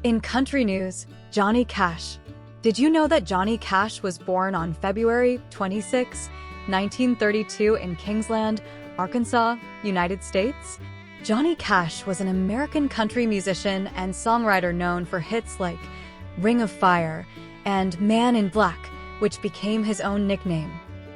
In country news, Johnny Cash. Did you know that Johnny Cash was born on February 26, 1932 in Kingsland, Arkansas, United States? Johnny Cash was an American country musician and songwriter known for hits like Ring of Fire and Man in Black, which became his own nickname.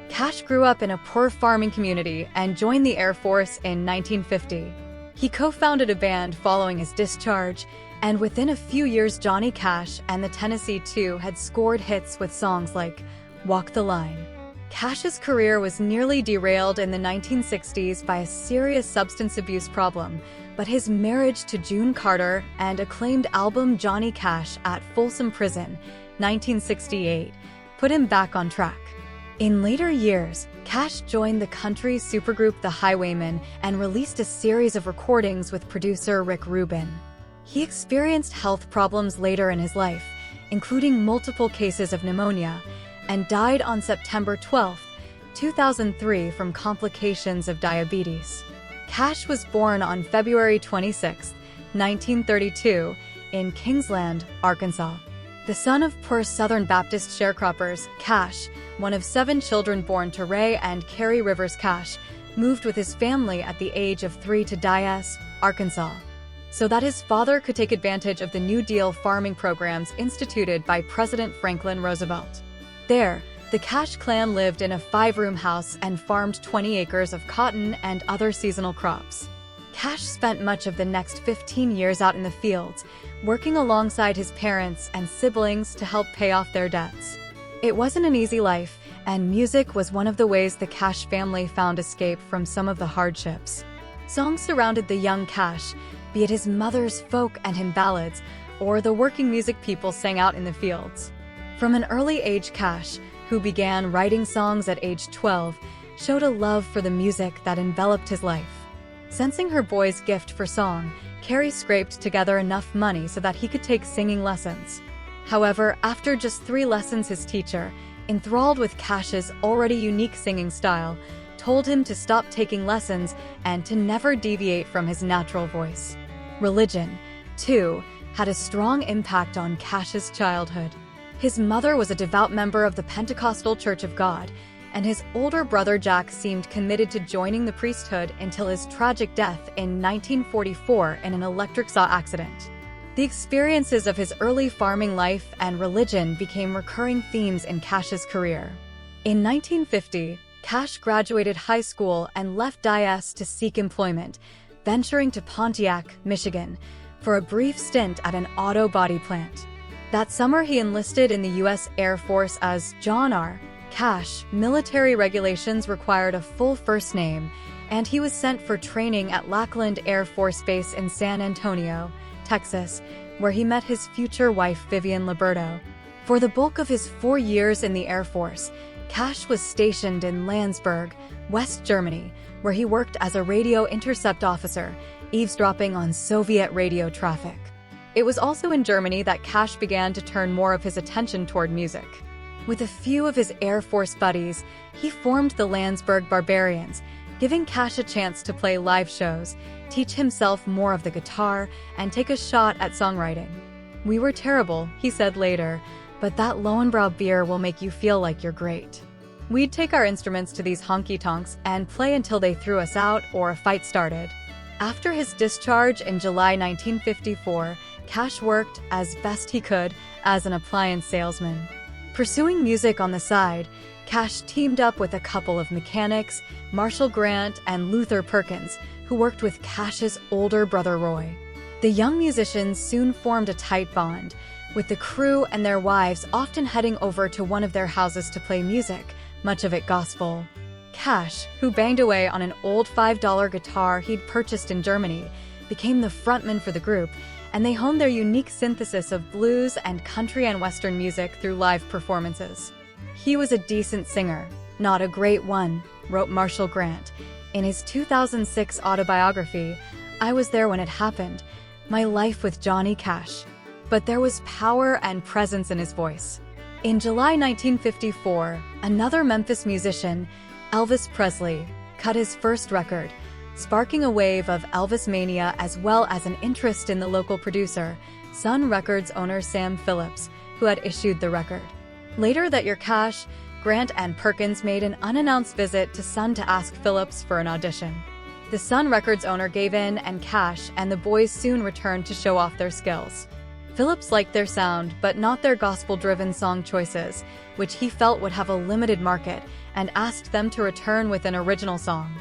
Cash grew up in a poor farming community and joined the Air Force in 1950. He co-founded a band following his discharge, and within a few years Johnny Cash and the Tennessee Two had scored hits with songs like Walk the Line. Cash's career was nearly derailed in the 1960s by a serious substance abuse problem, but his marriage to June Carter and acclaimed album Johnny Cash at Folsom Prison, 1968, put him back on track. In later years, Cash joined the country supergroup the Highwaymen and released a series of recordings with producer Rick Rubin. He experienced health problems later in his life, including multiple cases of pneumonia, and died on September 12, 2003 from complications of diabetes. Cash was born on February 26, 1932, in Kingsland, Arkansas. The son of poor Southern Baptist sharecroppers, Cash, one of 7 children born to Ray and Carrie Rivers Cash, moved with his family at the age of 3 to Dyess, Arkansas, so that his father could take advantage of the New Deal farming programs instituted by President Franklin Roosevelt. There, the Cash clan lived in a 5-room house and farmed 20 acres of cotton and other seasonal crops. Cash spent much of the next 15 years out in the fields, working alongside his parents and siblings to help pay off their debts. It wasn't an easy life, and music was one of the ways the Cash family found escape from some of the hardships. Songs surrounded the young Cash, be it his mother's folk and hymn ballads, or the working music people sang out in the fields. From an early age, Cash, who began writing songs at age 12, showed a love for the music that enveloped his life. Sensing her boy's gift for song, Carrie scraped together enough money so that he could take singing lessons. However, after just 3 lessons, his teacher, enthralled with Cash's already unique singing style, told him to stop taking lessons and to never deviate from his natural voice. Religion, too, had a strong impact on Cash's childhood. His mother was a devout member of the Pentecostal Church of God, and his older brother Jack seemed committed to joining the priesthood until his tragic death in 1944 in an electric saw accident. The experiences of his early farming life and religion became recurring themes in Cash's career. In 1950, Cash graduated high school and left Dyess to seek employment, venturing to Pontiac, Michigan, for a brief stint at an auto body plant. That summer, he enlisted in the U.S. Air Force as John R. Cash. Military regulations required a full first name, and he was sent for training at Lackland Air Force Base in San Antonio, Texas, where he met his future wife Vivian Liberto. For the bulk of his 4 years in the Air Force, Cash was stationed in Landsberg, West Germany, where he worked as a radio intercept officer, eavesdropping on Soviet radio traffic. It was also in Germany that Cash began to turn more of his attention toward music. With a few of his Air Force buddies, he formed the Landsberg Barbarians, giving Cash a chance to play live shows, teach himself more of the guitar, and take a shot at songwriting. "We were terrible," he said later, "but that Lowenbrau beer will make you feel like you're great." We'd take our instruments to these honky-tonks and play until they threw us out or a fight started. After his discharge in July 1954, Cash worked as best he could as an appliance salesman. Pursuing music on the side, Cash teamed up with a couple of mechanics, Marshall Grant and Luther Perkins, who worked with Cash's older brother Roy. The young musicians soon formed a tight bond, with the crew and their wives often heading over to one of their houses to play music, much of it gospel. Cash, who banged away on an old $5 guitar he'd purchased in Germany, became the frontman for the group, and they honed their unique synthesis of blues and country and western music through live performances. "He was a decent singer, not a great one," wrote Marshall Grant. In his 2006 autobiography, "I was there when it happened, my life with Johnny Cash." But there was power and presence in his voice. In July 1954, another Memphis musician, Elvis Presley, cut his first record, sparking a wave of Elvis mania as well as an interest in the local producer, Sun Records owner Sam Phillips, who had issued the record. Later that year, Cash, Grant, and Perkins made an unannounced visit to Sun to ask Phillips for an audition. The Sun Records owner gave in, and Cash and the boys soon returned to show off their skills. Phillips liked their sound, but not their gospel-driven song choices, which he felt would have a limited market, and asked them to return with an original song.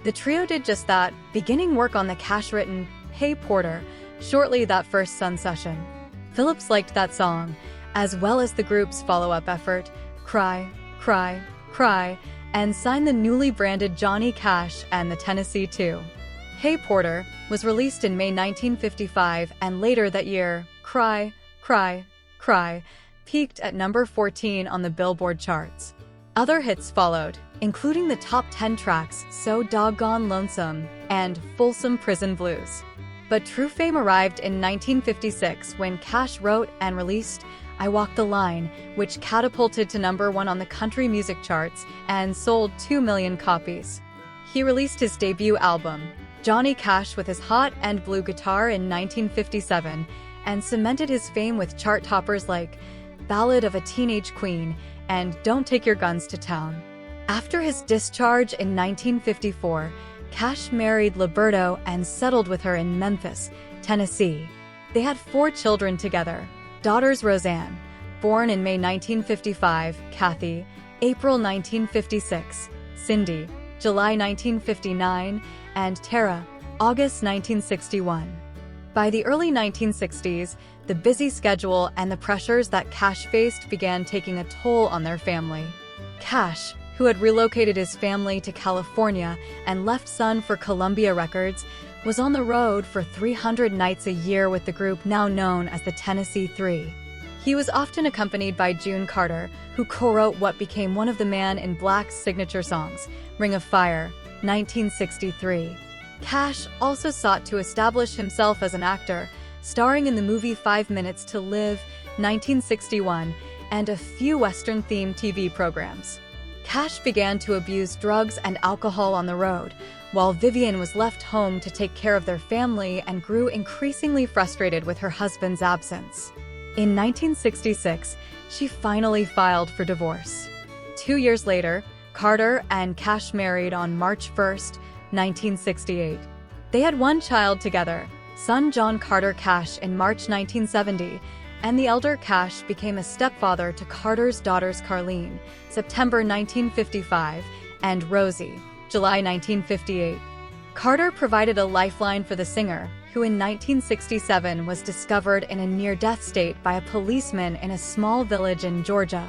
The trio did just that, beginning work on the Cash-written "Hey Porter" shortly that first Sun session. Phillips liked that song, as well as the group's follow-up effort, "Cry, Cry, Cry," and signed the newly branded Johnny Cash and the Tennessee 2. "Hey Porter" was released in May 1955, and later that year, "Cry, Cry, Cry" peaked at number 14 on the Billboard charts. Other hits followed, including the top 10 tracks "So Doggone Lonesome" and "Folsom Prison Blues." But true fame arrived in 1956 when Cash wrote and released "I Walk the Line," which catapulted to number 1 on the country music charts and sold 2 million copies. He released his debut album, Johnny Cash, with his hot and blue guitar in 1957, and cemented his fame with chart toppers like "Ballad of a Teenage Queen" and "Don't Take Your Guns to Town." After his discharge in 1954, Cash married Liberto and settled with her in Memphis, Tennessee. They had 4 children together: daughters Roseanne, born in May 1955, Kathy, April 1956, Cindy, July 1959, and Tara, August 1961. By the early 1960s, the busy schedule and the pressures that Cash faced began taking a toll on their family. Cash, who had relocated his family to California and left Sun for Columbia Records, was on the road for 300 nights a year with the group now known as the Tennessee 3. He was often accompanied by June Carter, who co-wrote what became one of the Man in Black's signature songs, "Ring of Fire," 1963. Cash also sought to establish himself as an actor, starring in the movie 5 Minutes to Live, 1961, and a few Western-themed TV programs. Cash began to abuse drugs and alcohol on the road, while Vivian was left home to take care of their family and grew increasingly frustrated with her husband's absence. In 1966, she finally filed for divorce. 2 years later, Carter and Cash married on March 1, 1968. They had 1 child together, son John Carter Cash, in March 1970, and the elder Cash became a stepfather to Carter's daughters Carlene, September 1955, and Rosie, July 1958. Carter provided a lifeline for the singer, who in 1967 was discovered in a near-death state by a policeman in a small village in Georgia.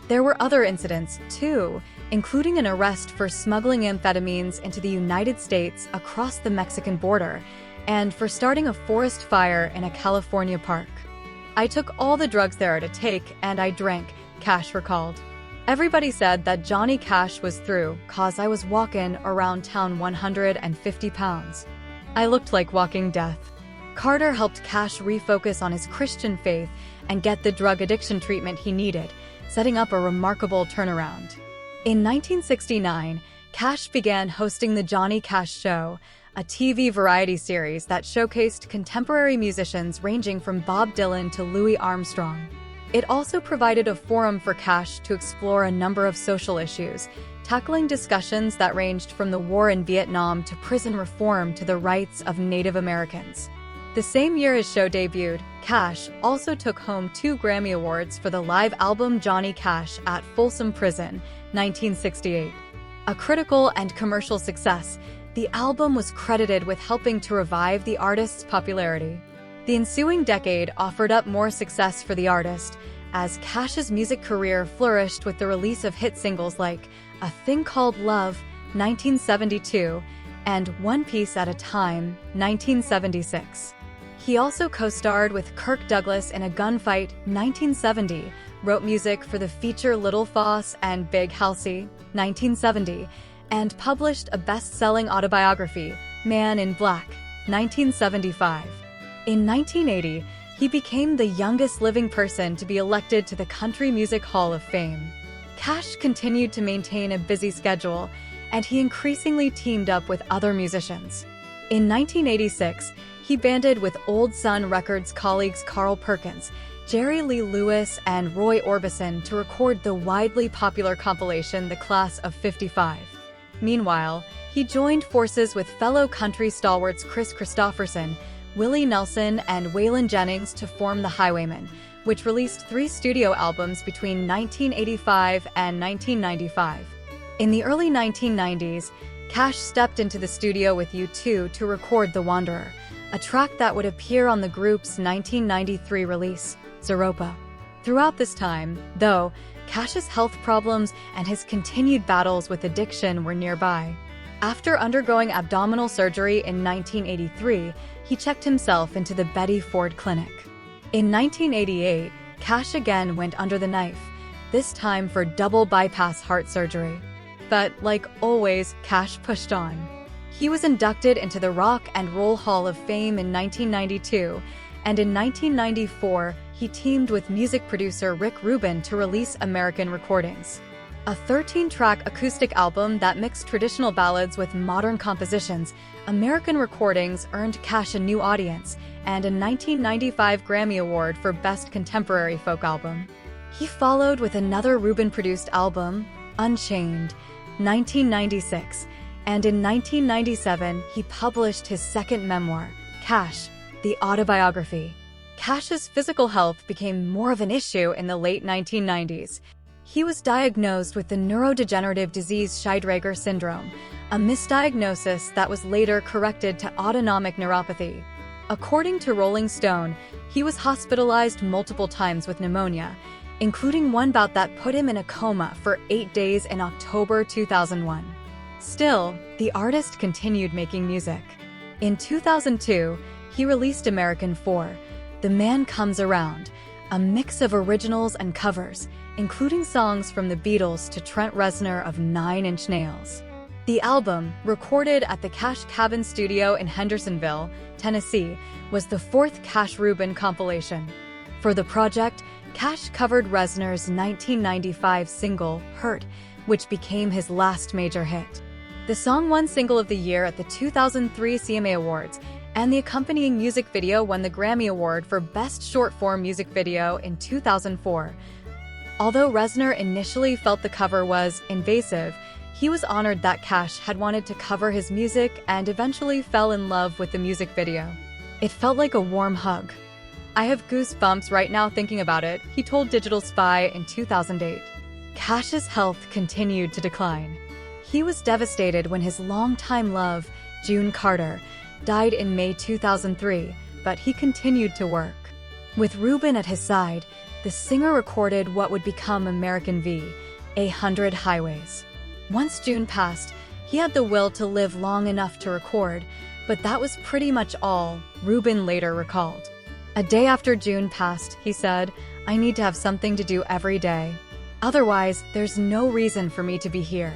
There were other incidents, too, including an arrest for smuggling amphetamines into the United States across the Mexican border, and for starting a forest fire in a California park. "I took all the drugs there are to take, and I drank," Cash recalled. "Everybody said that Johnny Cash was through, 'cause I was walking around town 150 pounds. I looked like walking death." Carter helped Cash refocus on his Christian faith and get the drug addiction treatment he needed, setting up a remarkable turnaround. In 1969, Cash began hosting The Johnny Cash Show, a TV variety series that showcased contemporary musicians ranging from Bob Dylan to Louis Armstrong. It also provided a forum for Cash to explore a number of social issues, tackling discussions that ranged from the war in Vietnam to prison reform to the rights of Native Americans. The same year his show debuted, Cash also took home 2 Grammy Awards for the live album Johnny Cash at Folsom Prison, 1968. A critical and commercial success, the album was credited with helping to revive the artist's popularity. The ensuing decade offered up more success for the artist, as Cash's music career flourished with the release of hit singles like A Thing Called Love, 1972, and One Piece at a Time, 1976. He also co-starred with Kirk Douglas in A Gunfight, 1970, wrote music for the feature Little Foss and Big Halsey, 1970, and published a best-selling autobiography, Man in Black, 1975. In 1980, he became the youngest living person to be elected to the Country Music Hall of Fame. Cash continued to maintain a busy schedule, and he increasingly teamed up with other musicians. In 1986, He banded with Old Sun Records colleagues Carl Perkins, Jerry Lee Lewis, and Roy Orbison to record the widely popular compilation The Class of '55. Meanwhile, he joined forces with fellow country stalwarts Chris Christopherson, Willie Nelson, and Waylon Jennings to form the Highwaymen, which released 3 studio albums between 1985 and 1995. In the early 1990s, Cash stepped into the studio with U2 to record The Wanderer, a track that would appear on the group's 1993 release, Zeropa. Throughout this time, though, Cash's health problems and his continued battles with addiction were nearby. After undergoing abdominal surgery in 1983, he checked himself into the Betty Ford Clinic. In 1988, Cash again went under the knife, this time for double bypass heart surgery. But, like always, Cash pushed on. He was inducted into the Rock and Roll Hall of Fame in 1992, and in 1994, he teamed with music producer Rick Rubin to release American Recordings, a 13-track acoustic album that mixed traditional ballads with modern compositions. American Recordings earned Cash a new audience and a 1995 Grammy Award for Best Contemporary Folk Album. He followed with another Rubin-produced album, Unchained, 1996, and in 1997 he published his second memoir, Cash, the Autobiography. Cash's physical health became more of an issue in the late 1990s. He was diagnosed with the neurodegenerative disease Scheidegger syndrome, a misdiagnosis that was later corrected to autonomic neuropathy. According to Rolling Stone, he was hospitalized multiple times with pneumonia, including one bout that put him in a coma for 8 days in October 2001. Still, the artist continued making music. In 2002, he released American 4, The Man Comes Around, a mix of originals and covers, including songs from the Beatles to Trent Reznor of Nine Inch Nails. The album, recorded at the Cash Cabin Studio in Hendersonville, Tennessee, was the 4th Cash Rubin compilation. For the project, Cash covered Reznor's 1995 single, Hurt, which became his last major hit. The song won Single of the Year at the 2003 CMA Awards, and the accompanying music video won the Grammy Award for Best Short-Form Music Video in 2004. Although Reznor initially felt the cover was invasive, he was honored that Cash had wanted to cover his music and eventually fell in love with the music video. It felt like a warm hug. "I have goosebumps right now thinking about it," he told Digital Spy in 2008. Cash's health continued to decline. He was devastated when his longtime love, June Carter, died in May 2003, but he continued to work. With Rubin at his side, the singer recorded what would become American V, 100 Highways. Once June passed, he had the will to live long enough to record, but that was pretty much all, Rubin later recalled. "A day after June passed," he said, "I need to have something to do every day. Otherwise, there's no reason for me to be here."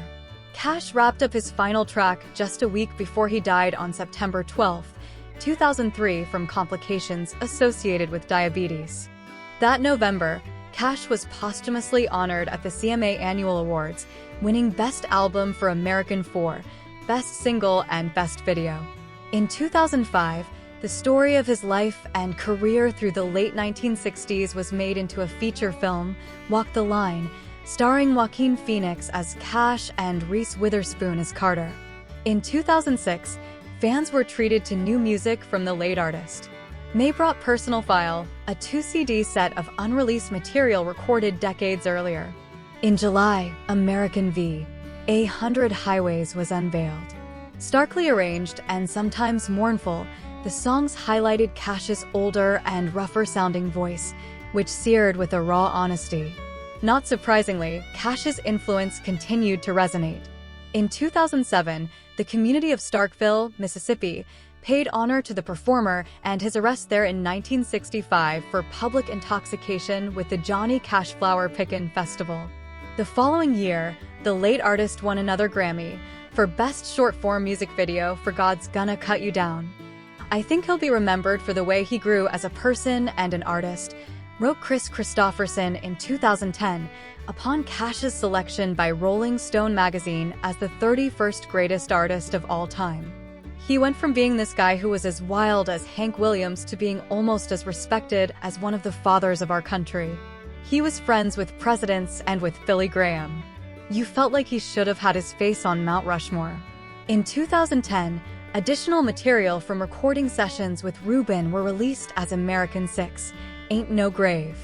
Cash wrapped up his final track just a week before he died on September 12, 2003 from complications associated with diabetes. That November, Cash was posthumously honored at the CMA Annual Awards, winning Best Album for American 4, Best Single, and Best Video. In 2005, the story of his life and career through the late 1960s was made into a feature film, Walk the Line, starring Joaquin Phoenix as Cash and Reese Witherspoon as Carter. In 2006, fans were treated to new music from the late artist. May brought Personal File, a 2-CD set of unreleased material recorded decades earlier. In July, American V, 100 Highways was unveiled. Starkly arranged and sometimes mournful, the songs highlighted Cash's older and rougher-sounding voice, which seared with a raw honesty. Not surprisingly, Cash's influence continued to resonate. In 2007, the community of Starkville, Mississippi, paid honor to the performer and his arrest there in 1965 for public intoxication with the Johnny Cash Flower Pickin' Festival. The following year, the late artist won another Grammy for Best Short-Form Music Video for God's Gonna Cut You Down. "I think he'll be remembered for the way he grew as a person and an artist," wrote Chris Christopherson in 2010, upon Cash's selection by Rolling Stone magazine as the 31st greatest artist of all time. He went from being this guy who was as wild as Hank Williams to being almost as respected as one of the fathers of our country. He was friends with presidents and with Billy Graham. You felt like he should have had his face on Mount Rushmore. In 2010, additional material from recording sessions with Rubin were released as American Six, Ain't No Grave.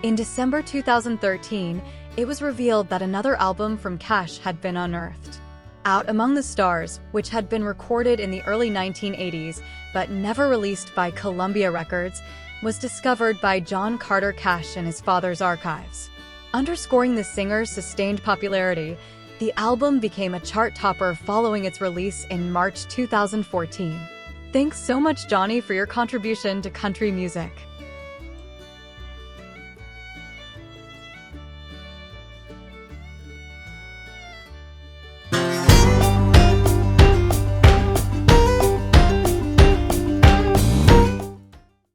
In December 2013, it was revealed that another album from Cash had been unearthed. Out Among the Stars, which had been recorded in the early 1980s but never released by Columbia Records, was discovered by John Carter Cash in his father's archives. Underscoring the singer's sustained popularity, the album became a chart topper following its release in March 2014. Thanks so much, Johnny, for your contribution to country music.